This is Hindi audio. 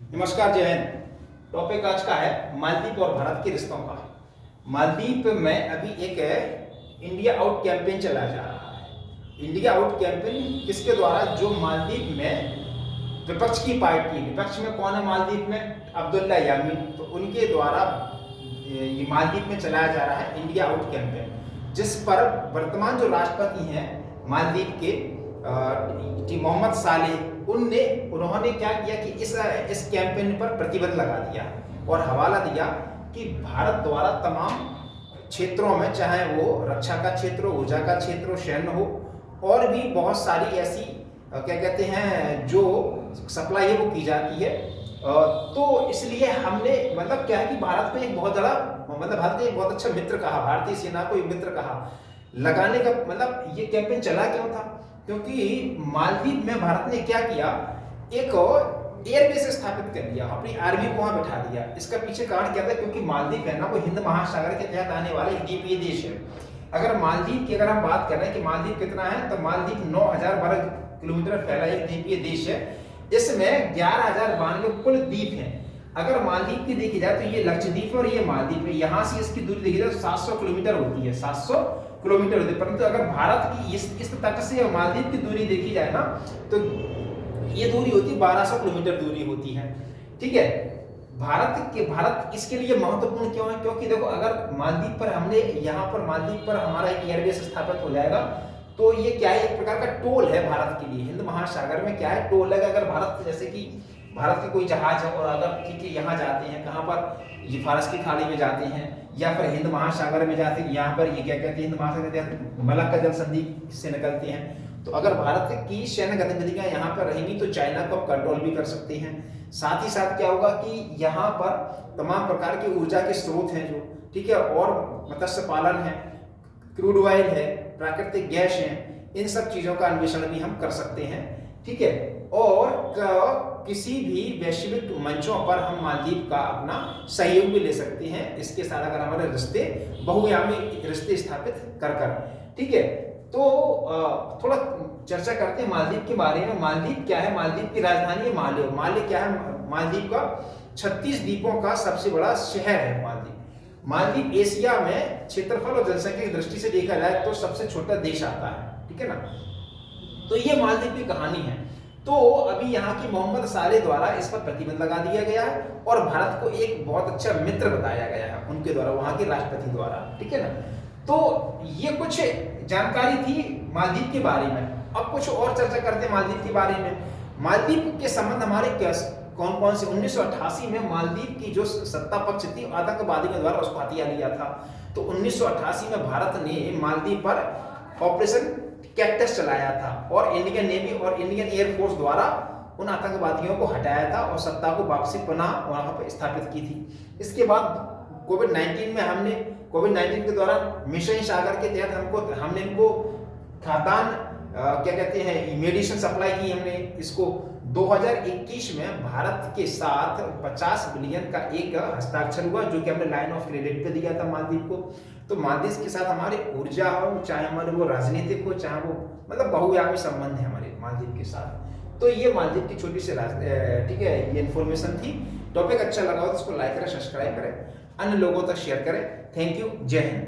नमस्कार, जय हिंद। टॉपिक आज का है मालदीव और भारत के रिश्तों का। मालदीव में अभी एक इंडिया आउट कैंपेन चला जा रहा है। इंडिया आउट कैंपेन किसके द्वारा? जो मालदीव में विपक्ष की पार्टी, विपक्ष में कौन है मालदीव में? अब्दुल्ला यामीन। तो उनके द्वारा ये मालदीव में चलाया जा रहा है इंडिया आउट कैंपेन, जिस पर वर्तमान जो राष्ट्रपति हैं मालदीव के मोहम्मद सालेह, उन्होंने क्या किया कि इस कैंपेन पर प्रतिबंध लगा दिया और हवाला दिया कि भारत द्वारा तमाम क्षेत्रों में, चाहे वो रक्षा का क्षेत्र हो, ऊर्जा का क्षेत्र हो, सैन्य हो, और भी बहुत सारी ऐसी क्या कहते हैं जो सप्लाई है वो की जाती है। तो इसलिए हमने मतलब क्या है कि भारत में एक बहुत बड़ा भारत ने एक बहुत अच्छा मित्र कहा, भारतीय सेना को एक मित्र कहा लगाने का। मतलब ये कैंपेन चला क्यों था? क्योंकि मालदीव में भारत ने क्या किया, एक एयरबेस स्थापित कर दिया, अपनी आर्मी को वहां बैठा दिया। इसका पीछे कारण क्या था? क्योंकि मालदीव है ना, वो हिंद महासागर के तहत आने वाला एक द्वीपीय देश है। अगर मालदीव की हम बात करें कि मालदीव कितना है, तो मालदीव 9000 वर्ग किलोमीटर फैला एक द्वीपीय देश है। इसमें 11,092 कुल द्वीप हैं। अगर मालदीव की देखी जाए तो ये लक्षद्वीप और ये मालदीव है। यहाँ से इसकी दूरी देखी जाए तो 700 किलोमीटर होती है, 700 किलोमीटर होती है। परंतु अगर भारत की इस तट से मालदीव की दूरी देखी जाए ना, तो ये दूरी होती है 1200 किलोमीटर दूरी होती है। ठीक है, भारत इसके लिए महत्वपूर्ण क्यों है? क्योंकि देखो, अगर मालदीव पर हमने यहाँ पर मालदीव पर हमारा एक एयरबेस स्थापित हो जाएगा, तो ये क्या है, एक प्रकार का टोल है भारत के लिए। हिंद महासागर में क्या है, टोल है। अगर भारत, जैसे कि भारत के कोई जहाज है और अगर ठीक है यहाँ जाते हैं, कहाँ पर, ये फारस की खाड़ी में जाते हैं या फिर हिंद महासागर में जाते हैं, यहाँ पर ये क्या कहते हैं, हिंद महासागर मलक्का जल संधि से निकलते हैं। तो अगर भारत की सैन्य गतिविधियां यहाँ पर रहेंगी तो चाइना को कंट्रोल भी कर सकते हैं। साथ ही साथ क्या होगा कि यहाँ पर तमाम प्रकार के ऊर्जा के स्रोत हैं जो, ठीक है, और मत्स्य पालन है, क्रूड ऑयल है, प्राकृतिक गैस है, इन सब चीजों का अन्वेषण भी हम कर सकते हैं। ठीक है, और किसी भी वैश्विक मंचों पर हम मालदीव का अपना सहयोग भी ले सकते हैं, इसके साथ अगर हमारे रिश्ते बहुआयामी रिश्ते स्थापित कर। ठीक है, तो थोड़ा चर्चा करते हैं मालदीव के बारे में। मालदीव क्या है? मालदीव की राजधानी है माले। माले क्या है? मालदीव का 36 द्वीपों का सबसे बड़ा शहर है मालदीव। मालदीव एशिया में क्षेत्रफल और जनसंख्या की दृष्टि से देखा जाए तो सबसे छोटा देश आता है। ठीक है ना, तो ये मालदीव की कहानी है। तो अभी यहाँ की मोहम्मद सालेह द्वारा इस पर प्रतिबंध लगा दिया गया है और भारत को एक बहुत अच्छा मित्र बताया गया है उनके द्वारा, वहां के राष्ट्रपति द्वारा। ठीक है ना, तो ये कुछ जानकारी थी मालदीव के बारे में। अब कुछ और चर्चा करते हैं मालदीव के बारे में। मालदीव के संबंध हमारे कौन कौन से? 1988 में मालदीव की जो सत्ता पक्ष थी, आतंकवादियों के द्वारा उसको हथिया लिया था। तो 1988 में भारत ने मालदीव पर ऑपरेशन कैक्टस चलाया था और इंडियन नेवी और इंडियन एयरफोर्स द्वारा उन आतंकवादियों को हटाया था और सत्ता को वापसी पुनः वहां पर स्थापित की थी। इसके बाद कोविड-19 में हमने कोविड-19 के दौरान मिशन सागर के तहत हमने इनको खाद्यान्न क्या कहते हैं, मेडिसिन सप्लाई की हमने इसको। 2021 में भारत के साथ 50 बिलियन का एक हस्ताक्षर हुआ, जो कि हमने लाइन ऑफ क्रेडिट पे दिया था मालदीव को। तो मालदीव के साथ हमारी ऊर्जा हो, चाहे हमारे वो राजनीतिक हो, चाहे वो मतलब बहुआयामी संबंध है हमारे मालदीव के साथ। तो ये मालदीव की छोटी सी ठीक है, ये इन्फॉर्मेशन थी। टॉपिक अच्छा लगा हो तो इसको लाइक करें, सब्सक्राइब करें, अन्य लोगों तक शेयर करें। थैंक यू, जय हिंद।